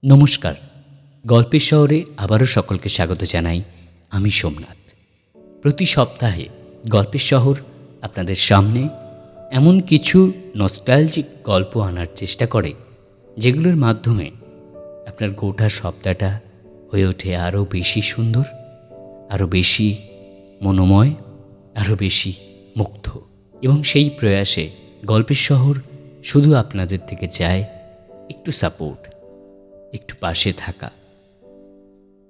নমস্কার। গল্পের শহরে আবারও সকলকে স্বাগত জানাই। আমি সোমনাথ। প্রতি সপ্তাহে গল্পের শহর আপনাদের সামনে এমন কিছু নস্টালজিক গল্প আনার চেষ্টা করে, যেগুলোর মাধ্যমে আপনার গোটা সপ্তাহটা হয়ে ওঠে আরও বেশি সুন্দর, আরও বেশি মনোময়, আরও বেশি মুগ্ধ। এবং সেই প্রয়াসে গল্পের শহর শুধু আপনাদের থেকে চায় একটু সাপোর্ট, একটু পাশে থাকা।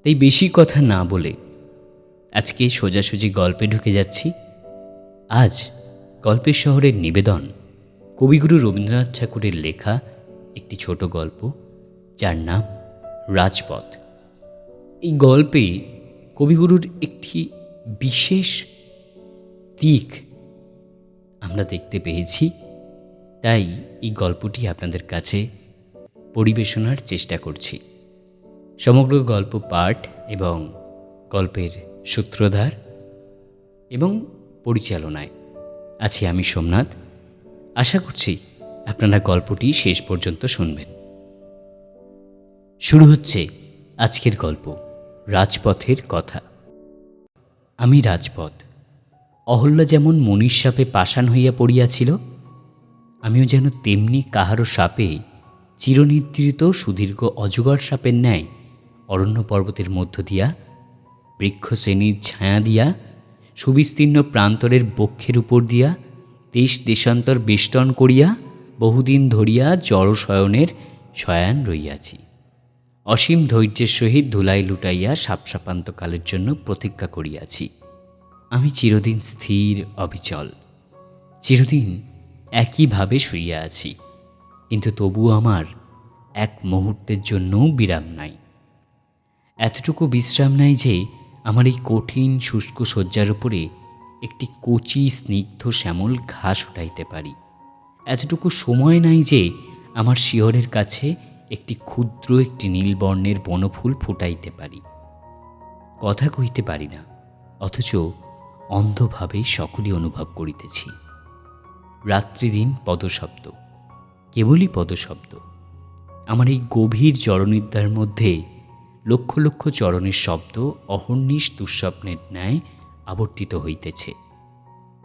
তাই বেশি কথা না বলে আজকে সোজাসুজি গল্পে ঢুকে যাচ্ছি। আজ গল্পের শহরের নিবেদন কবিগুরু রবীন্দ্রনাথ ঠাকুরের লেখা একটি ছোট গল্প, যার নাম রাজপথ। এই গল্পে কবিগুরুর একটি বিশেষ দিক আমরা দেখতে পেয়েছি, তাই এই গল্পটি আপনাদের কাছে পরিবেশনার চেষ্টা করছি। সমগ্র গল্প পাঠ এবং গল্পের সূত্রধার এবং পরিচালনায় আছি আমি সোমনাথ। আশা করছি আপনারা গল্পটি শেষ পর্যন্ত শুনবেন। শুরু হচ্ছে আজকের গল্প, রাজপথের কথা। আমি রাজপথ। অহল্যা যেমন মণির সাপে পাষাণ হইয়া পড়িয়াছিল, আমিও যেন তেমনি কাহারও সাপে চিরনিদ্রিত সুদীর্ঘ অজগর সাপের ন্যায় অরণ্য পর্বতের মধ্য দিয়া, বৃক্ষশ্রেণীর ছায়া দিয়া, সুবিস্তীর্ণ প্রান্তরের বক্ষের উপর দিয়া, দেশ দেশান্তর বেষ্টন করিয়া বহুদিন ধরিয়া জড়শয়নের শয়ান রইয়াছি। অসীম ধৈর্যের সহিত ধুলাই লুটাইয়া সাপসাপান্তকালের জন্য প্রতীক্ষা করিয়াছি। আমি চিরদিন স্থির অবিচল, চিরদিন একইভাবে শুইয়া আছি, কিন্তু তবুও আমার এক মুহূর্তের জন্যও বিরাম নাই। এতটুকু বিশ্রাম নাই যে আমার এই কঠিন শুষ্ক শয্যার উপরে একটি কচি স্নিগ্ধ শ্যামল ঘাস উঠাইতে পারি। এতটুকু সময় নাই যে আমার শিয়রের কাছে একটি নীলবর্ণের বনফুল ফুটাইতে পারি। কথা কইতে পারি না, অথচ অন্ধভাবে সকলই অনুভব করিতেছি। রাত্রিদিন পদশব্দ, কেবলই পদশব্দ। আমার এই গভীর জড়নিদ্রার মধ্যে লক্ষ লক্ষ চরণের শব্দ অহর্নিশ দুঃস্বপ্নের ন্যায় আবর্তিত হইতেছে।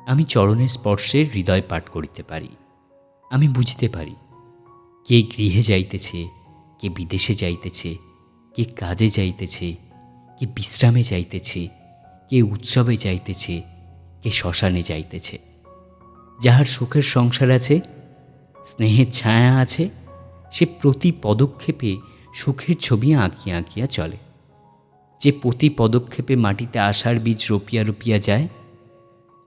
আমি চরণের স্পর্শে হৃদয় পাঠ করিতে পারি। আমি বুঝিতে পারি কে গৃহে যাইতেছে, কে বিদেশে যাইতেছে, কে কাজে যাইতেছে, কে বিশ্রামে যাইতেছে, কে উৎসবে যাইতেছে, কে শ্মশানে যাইতেছে। যাহার সুখের সংসার আছে, স্নেহের ছায়া আছে, সে প্রতি পদক্ষেপে সুখের ছবি আঁকিয়া আঁকিয়া চলে। যে প্রতি পদক্ষেপে মাটিতে আশার বীজ রপিয়া রপিয়া যায়,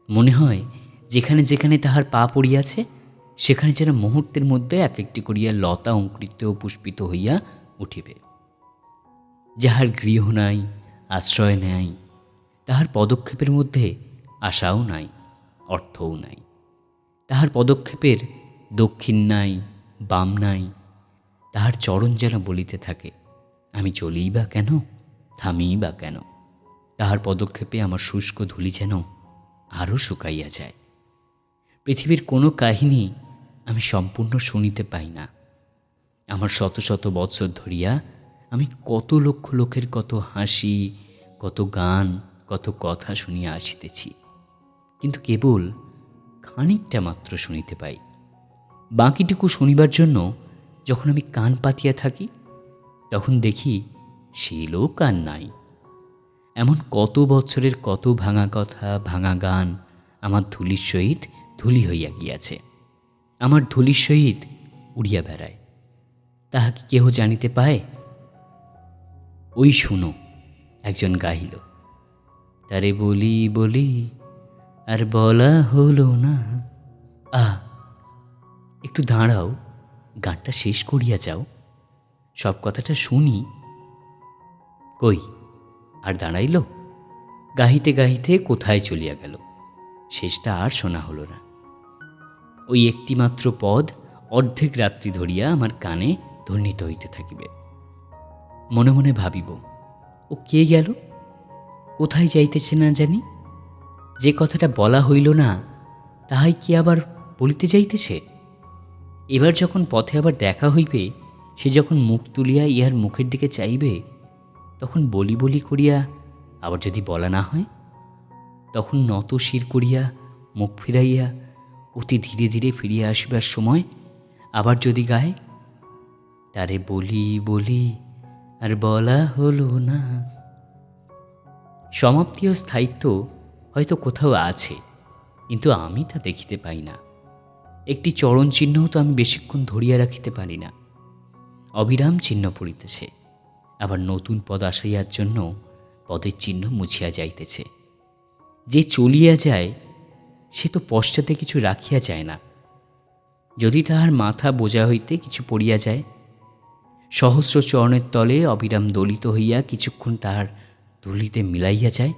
মনে হয় যেখানে যেখানে তাহার পা পড়িয়াছে সেখানে যেন মুহূর্তের মধ্যে এক একটি করিয়া লতা অঙ্কুরিত ও পুষ্পিত হইয়া উঠিবে। যাহার গৃহ নাই, আশ্রয় নাই, তাহার পদক্ষেপের মধ্যে আশাও নাই, অর্থও নাই। তাহার পদক্ষেপের দক্ষিণ নাই, বাম নাই। তাহার চরণ যেন বলিতে থাকে, আমি চলিই বা কেন, থামিই বা কেন। তাহার পদক্ষেপে আমার শুষ্ক ধূলি যেন আরও শুকাইয়া যায়। পৃথিবীর কোনো কাহিনী আমি সম্পূর্ণ শুনিতে পাই না। আমার শত শত বৎসর ধরিয়া আমি কত লক্ষ লোকের কত হাসি, কত গান, কত কথা শুনিয়া আসিতেছি, কিন্তু কেবল খানিকটা মাত্র শুনিতে পাই। বাকিটুকু শুনিবার জন্য যখন আমি কান পাতিয়া থাকি, তখন দেখি সে লোক আর নাই। এমন কত বৎসরের কত ভাঙা কথা, ভাঙা গান আমার ধূলির সহিত ধূলি হইয়া গিয়াছে, আমার ধূলির সহিত উড়িয়া বেড়ায়। তাহা কি কেহ জানিতে পায়? ওই শুনো, একজন গাহিল, তারে বলি বলি আর বলা হলো না। একটু দাঁড়াও, গানটা শেষ করিয়া যাও, সব কথাটা শুনি। কই, আর দাঁড়াইল? গাহিতে গাহিতে কোথায় চলিয়া গেল, শেষটা আর শোনা হলো না। ওই একটিমাত্র পদ অর্ধেক রাত্রি ধরিয়া আমার কানে ধ্বনিত হইতে থাকিবে। মনে মনে ভাবিব, ও কে গেল, কোথায় যাইতেছে না জানি। যে কথাটা বলা হইল না, তাহাই কি আবার বলিতে যাইতেছে? এবার যখন পথে আবার দেখা হইবে, সে যখন মুখ তুলিয়া ইহার মুখের দিকে চাইবে, তখন বলি বলি করিয়া আবার যদি বলা না হয়, তখন নত শির করিয়া মুখ ফিরাইয়া অতি ধীরে ধীরে ফিরিয়া আসিবার সময় আবার যদি গায়, তারে বলি বলি আর বলা হলো না। সমাপ্তি ও স্থায়িত্ব হয়তো কোথাও আছে, কিন্তু আমি তা দেখিতে পাই না। একটি চরণ চিহ্নও তো আমি বেশিক্ষণ ধরিয়া রাখিতে পারি না। অবিরাম চিহ্ন পড়িতেছে, আবার নতুন পদ আসাইয়ার জন্য পদের চিহ্ন মুছিয়া যাইতেছে। যে চলিয়া যায় সে তো পশ্চাতে কিছু রাখিয়া যায় না। যদি তাহার মাথা বোঝা হইতে কিছু পড়িয়া যায়, সহস্র চরণের তলে অবিরাম দলিত হইয়া কিছুক্ষণ তাহার তুলিতে মিলাইয়া যায়,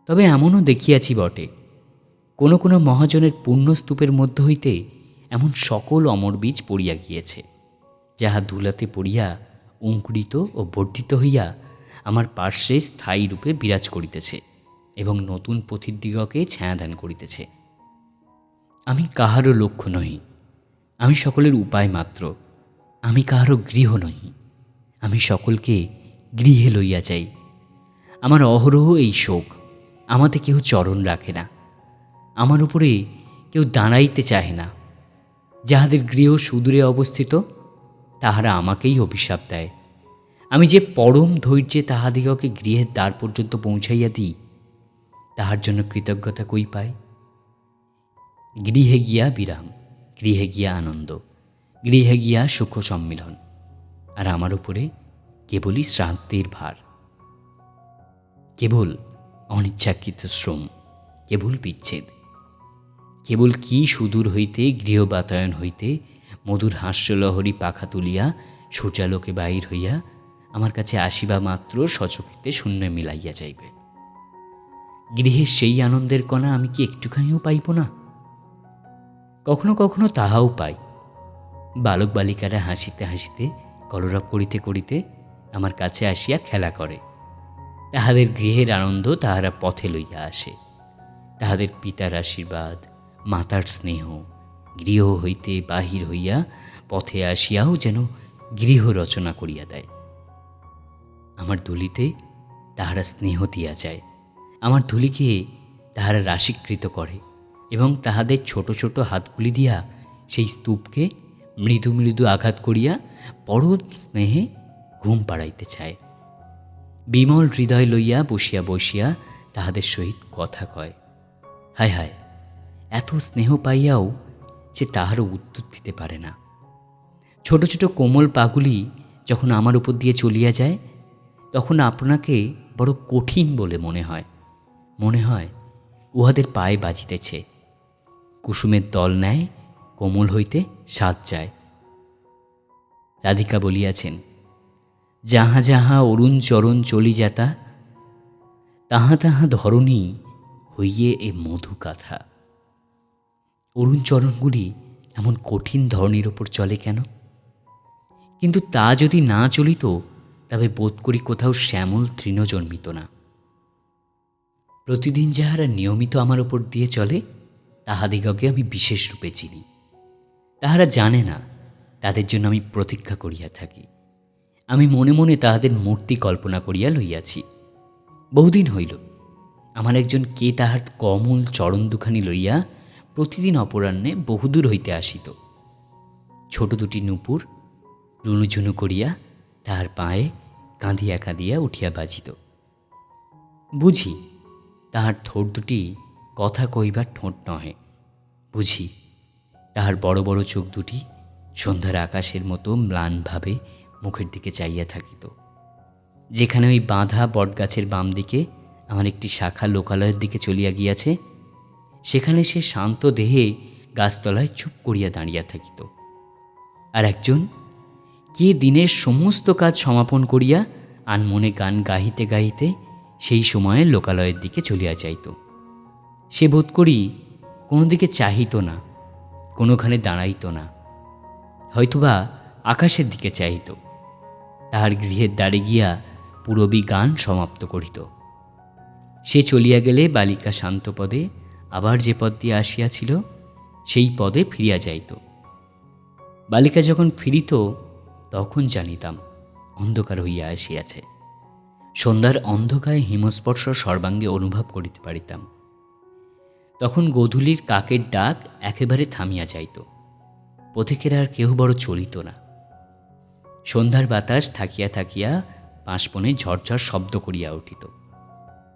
তবে এমনও দেখিয়াছি বটে, কোনো কোনো মহাজনের পুণ্যস্তূপের মধ্য হইতে এমন সকল অমর বীজ পড়িয়া গিয়েছে, যাহা ধুলাতে পড়িয়া অঙ্কুরিত ও বর্ধিত হইয়া আমার পার্শ্বে স্থায়ী রূপে বিরাজ করিতেছে এবং নতুন পথিকদিগকে ছায়াদান করিতেছে। আমি কাহারও লক্ষ্য নহি, আমি সকলের উপায় মাত্র। আমি কাহারও গৃহ নহি, আমি সকলকে গৃহে লইয়া যাই। আমার অহরহ এই শোক, আমাতে কেহ চরণ রাখে না, আমার উপরে কেউ দাঁড়াইতে চাহে না। যাহাদের গৃহ সুদূরে অবস্থিত, তাহারা আমাকেই অভিশাপ দেয়। আমি যে পরম ধৈর্যে তাহাদিগকে গৃহের দ্বার পর্যন্ত পৌঁছাইয়া দিই, তাহার জন্য কৃতজ্ঞতা কই পাই? গৃহে গিয়া বিরাম, গৃহে গিয়া আনন্দ, গৃহে গিয়া সুখ সম্মিলন, আর আমার উপরে কেবলই শ্রান্তির ভার, কেবল অনিচ্ছাকৃত শ্রম, কেবল বিচ্ছেদ। কেবল কি সুদূর হইতে গৃহ বাতায়ন হইতে মধুর হাস্যলহরী পাখা তুলিয়া সূর্যালোকে বাহির হইয়া আমার কাছে আসিবা মাত্র সচকিতে শূন্য মিলাইয়া যাইবে। গৃহের সেই আনন্দের কণা আমি কি একটুখানিও পাইব না? কখনো কখনো তাহাও পাই। বালক বালিকারা হাসিতে হাসিতে কলরব করিতে করিতে আমার কাছে আসিয়া খেলা করে। তাহাদের গৃহের আনন্দ তাহারা পথে লইয়া আসে। তাহাদের পিতার আশীর্বাদ, মাতার স্নেহ গৃহ হইতে বাহির হইয়া পথে আসিয়াও যেন গৃহ রচনা করিয়া দেয়। আমার ধুলিতে তাহারা স্নেহ দিয়া যায়, আমার ধুলিকে তাহারা রাশীকৃত করে এবং তাহাদের ছোট ছোট হাতগুলি দিয়া সেই স্তূপকে মৃদু মৃদু আঘাত করিয়া পরম স্নেহে ঘুম পাড়াইতে চায়। বিমল হৃদয় লইয়া বসিয়া বসিয়া তাহাদের সহিত কথা কয়। হায় হায়, এত স্নেহ পাইয়াও সে তাহারও উত্তর দিতে পারে না। ছোট ছোট কোমল পাগুলি যখন আমার উপর দিয়ে চলিয়া যায়, তখন আপনাকে বড় কঠিন বলে মনে হয়। মনে হয় উহাদের পায়ে বাজিতেছে। কুসুমের দল নেয় কোমল হইতে স্বাদ যায়। রাধিকা বলিয়াছেন, যাহা যাহা অরুণ চরণ চলি যাতা, তাহা তাহা ধরণী হইয়ে এ মধু কাথা। অরুণ চরণগুলি এমন কঠিন ধরনের ওপর চলে কেন? কিন্তু তা যদি না চলিত, তবে বোধ করি কোথাও শ্যামল তৃণ জন্মিত না। প্রতিদিন যাহারা নিয়মিত আমার ওপর দিয়ে চলে, তাহাদিগকে আমি বিশেষ রূপে চিনি। তাহারা জানে না তাদের জন্য আমি প্রতীক্ষা করিয়া থাকি। আমি মনে মনে তাহাদের মূর্তি কল্পনা করিয়া লইয়াছি। বহুদিন হইল আমার একজন কে তাহার কমল চরণ দুখানি লইয়া প্রতিদিন অপরাহ্নে বহুদূর হইতে আসিত। ছোট দুটি নূপুর রুনুঝুনু করিয়া তাহার পায়ে কাঁদিয়া কাঁদিয়া উঠিয়া বাজিত। বুঝি তাহার ঠোঁট দুটি কথা কইবার ঠোঁট নহে। বুঝি তাহার বড় বড় চোখ দুটি সন্ধ্যার আকাশের মতো ম্লানভাবে মুখের দিকে চাইয়া থাকিত। যেখানে ওই বাঁধা বটগাছের বাম দিকে আমার একটি শাখা লোকালয়ের দিকে চলিয়া গিয়াছে, সেখানে সে শান্ত দেহে গাছতলায় চুপ করিয়া দাঁড়িয়া থাকিত। আর একজন কে দিনের সমস্ত কাজ সমাপন করিয়া আনমনে গান গাহিতে গাহিতে সেই সময়ে লোকালয়ের দিকে চলিয়া যাইত। সে বোধ করি কোনো দিকে চাহিত না, কোনোখানে দাঁড়াইত না, হয়তোবা আকাশের দিকে চাহিত। তাহার গৃহের দ্বারে গিয়া পূরবী গান সমাপ্ত করিত। সে চলিয়া গেলে বালিকা শান্ত পদে আবার যে পদ দিয়ে আসিয়াছিল সেই পদে ফিরিয়া যাইত। বালিকা যখন ফিরিত, তখন জানিতাম অন্ধকার হইয়া আসিয়াছে। সন্ধ্যার অন্ধকারে হিমস্পর্শ সর্বাঙ্গে অনুভব করিতে পারিতাম। তখন গোধূলির কাকের ডাক একেবারে থামিয়া যাইত। পথিকের আর কেহ বড় চলিত না। সন্ধ্যার বাতাস থাকিয়া থাকিয়া পাশবনে ঝরঝর শব্দ করিয়া উঠিত।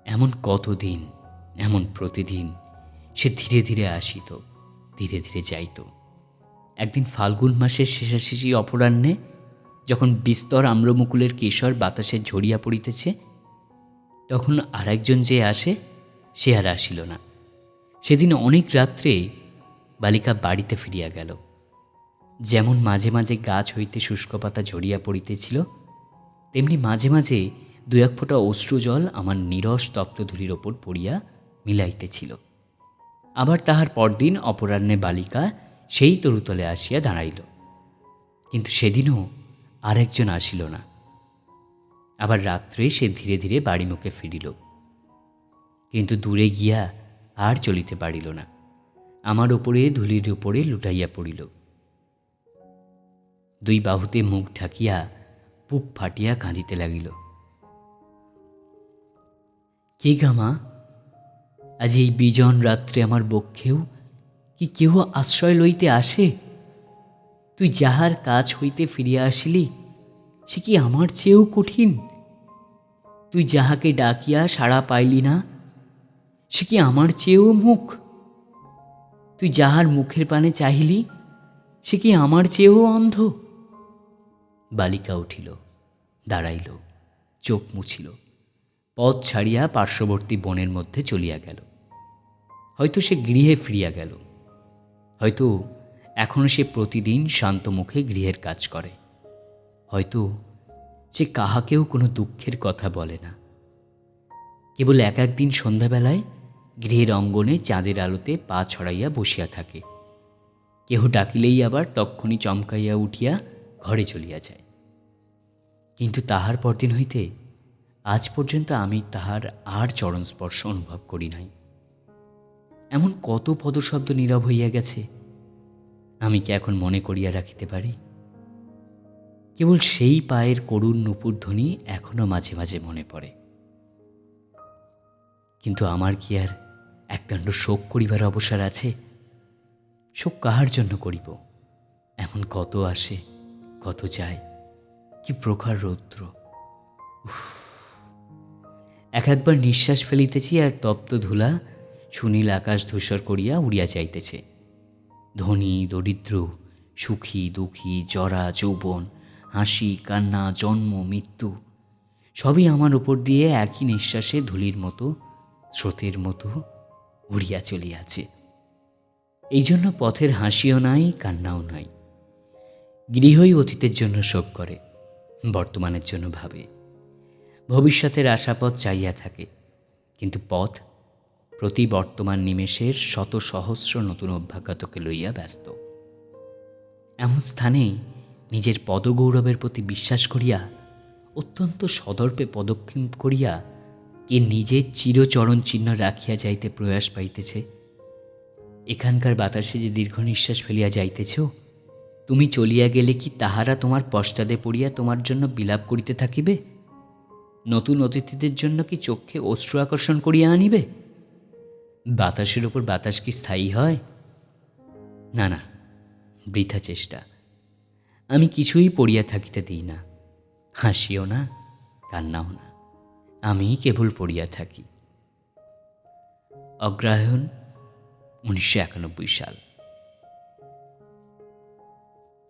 এমন কতদিন, এমন প্রতিদিন সে ধীরে ধীরে আসিত, ধীরে ধীরে যাইত। একদিন ফাল্গুন মাসের শেষাশেষি অপরাহ্নে, যখন বিস্তর আম্রমুকুলের কেশর বাতাসে ঝরিয়া পড়িতেছে, তখন আর একজন যে আসে, সে আর আসিল না। সেদিন অনেক রাত্রে বালিকা বাড়িতে ফিরিয়া গেল। যেমন মাঝে মাঝে গাছ হইতে শুষ্ক পাতা ঝরিয়া পড়িতেছিল, তেমনি মাঝে মাঝে দু এক ফোঁটা অশ্রুজল আমার নীরস তপ্তধূলির ওপর পড়িয়া মিলাইতেছিল। আবার তাহার পরদিন অপরাহ্নে বালিকা সেই তরুতলে আসিয়া দাঁড়াইল, কিন্তু সেদিনও আর একজন আসিল না। আবার রাত্রে সে ধীরে ধীরে বাড়িমুখে ফিরিল, কিন্তু দূরে গিয়া আর চলিতে পারিল না। আমার ওপরে ধূলির উপরে লুটাইয়া পড়িল। দুই বাহুতে মুখ ঢাকিয়া বুক ফাটিয়া কাঁদিতে লাগিল। কে গা মা, আজ এই বিজন রাত্রে আমার বক্ষেও কি কেহ আশ্রয় লইতে আসে? তুই যাহার কাছ হইতে ফিরিয়া আসিলি, সে কি আমার চেয়েও কঠিন? তুই যাহাকে ডাকিয়া সাড়া পাইলি না, সে কি আমার চেয়েও মুখ? তুই যাহার মুখের পানে চাহিলি, সে কি আমার চেয়েও অন্ধ? বালিকা উঠিল, দাঁড়াইল, চোখ মুছিল, পথ ছাড়িয়া পার্শ্ববর্তী বনের মধ্যে চলিয়া গেল। হয়তো সে গৃহে ফিরিয়া গেল, হয়তো এখনো সে প্রতিদিন শান্ত মুখে গৃহের কাজ করে, হয়তো সে কাহাকেও কোনো দুঃখের কথা বলে না। কেবল এক একদিন সন্ধ্যাবেলায় গৃহের অঙ্গনে চাঁদের আলোতে পা ছড়াইয়া বসিয়া থাকে। কেহ ডাকিলেই আবার তক্ষুনি চমকাইয়া উঠিয়া ঘরে চলিয়া যায়। কিন্তু তাহার পরদিন হইতে আজ পর্যন্ত আমি তাহার আর চরণস্পর্শ অনুভব করি নাই। এমন কত পদশব্দ নীরব হইয়া গেছে, আমি কি এখন মনে করিয়া রাখিতে পারি? কেবল সেই পায়ের করুণ নূপুরধ্বনি এখনো মাঝে মাঝে মনে পড়ে। কিন্তু আমার কি আর একদণ্ড শোক করিবার অবসর আছে? শোক কাহার জন্য করিব? এমন কত আসে, কত যায়, কি প্রখর রৌদ্র! একবার নিঃশ্বাস ফেলিতেছি, আর তপ্ত ধুলা সুনীল আকাশ ধূসর করিয়া উড়িয়া যাইতেছে। ধনী দরিদ্র, সুখী দুঃখী, জরা যৌবন, হাসি কান্না, জন্ম মৃত্যু, সবই আমার উপর দিয়ে একই নিঃশ্বাসে ধূলির মতো, স্রোতের মতো উড়িয়া চলিয়াছে। এই জন্য পথের হাসিও নাই, কান্নাও নাই। গৃহই অতীতের জন্য শোক করে, বর্তমানের জন্য ভাবে, ভবিষ্যতের আশাপথ চাইয়া থাকে। কিন্তু পথ প্রতি বর্তমান নিমেষের শত সহস্র নতুন অভ্যাগতকে লইয়া ব্যস্ত। এমন স্থানে নিজের পদগৌরবের প্রতি বিশ্বাস করিয়া, অত্যন্ত সদর্পে পদক্ষেপ করিয়া, কে নিজের চিরচরণ চিহ্ন রাখিয়া যাইতে প্রয়াস পাইতেছে। এখানকার বাতাসে যে দীর্ঘ নিঃশ্বাস ফেলিয়া যাইতেছ, তুমি চলিয়া গেলে কি তাহারা তোমার পশ্চাদে পড়িয়া তোমার জন্য বিলাপ করিতে থাকিবে? নতুন অতিথিদের জন্য কি চক্ষে অশ্রু আকর্ষণ করিয়া আনিবে? বাতাসের ওপর বাতাস কি স্থায়ী হয়? না না, বৃথা চেষ্টা। আমি কিছুই পড়িয়া থাকিতে দিই না, হাসিও না, কান্নাও না, আমি কেবল পড়িয়া থাকি। অগ্রহায়ণ, 1991 সাল।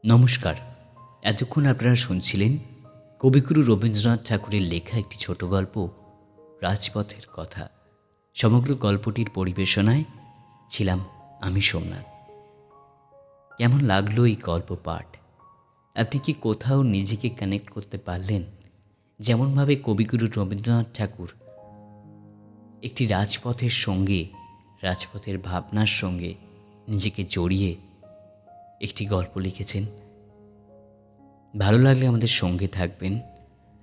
নমস্কার। এতক্ষণ আপনারা শুনছিলেন কবিগুরু রবীন্দ্রনাথ ঠাকুরের লেখা একটি ছোট গল্প, রাজপথের কথা। সমগ্র গল্পটির পরিবেশনায় ছিলাম আমি, সোমনাথ। কেমন লাগলো এই গল্প পাঠ? আপনি কি কোথাও নিজেকে কানেক্ট করতে পারলেন? যেমনভাবে কবিগুরু রবীন্দ্রনাথ ঠাকুর একটি রাজপথের সঙ্গে, রাজপথের ভাবনার সঙ্গে নিজেকে জড়িয়ে একটি গল্প লিখেছেন। ভালো লাগলে আমাদের সঙ্গে থাকবেন।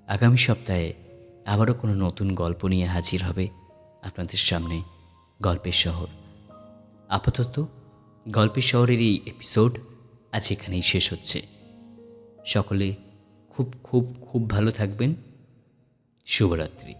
আগামী সপ্তাহে আবারও কোনো নতুন গল্প নিয়ে হাজির হবে আপনাদের সামনে গল্পের শহর। আপাতত গল্পের শহরের এই এপিসোড আজ এখানেই শেষ হচ্ছে। সকলে খুব খুব খুব ভালো থাকবেন। শুভরাত্রি।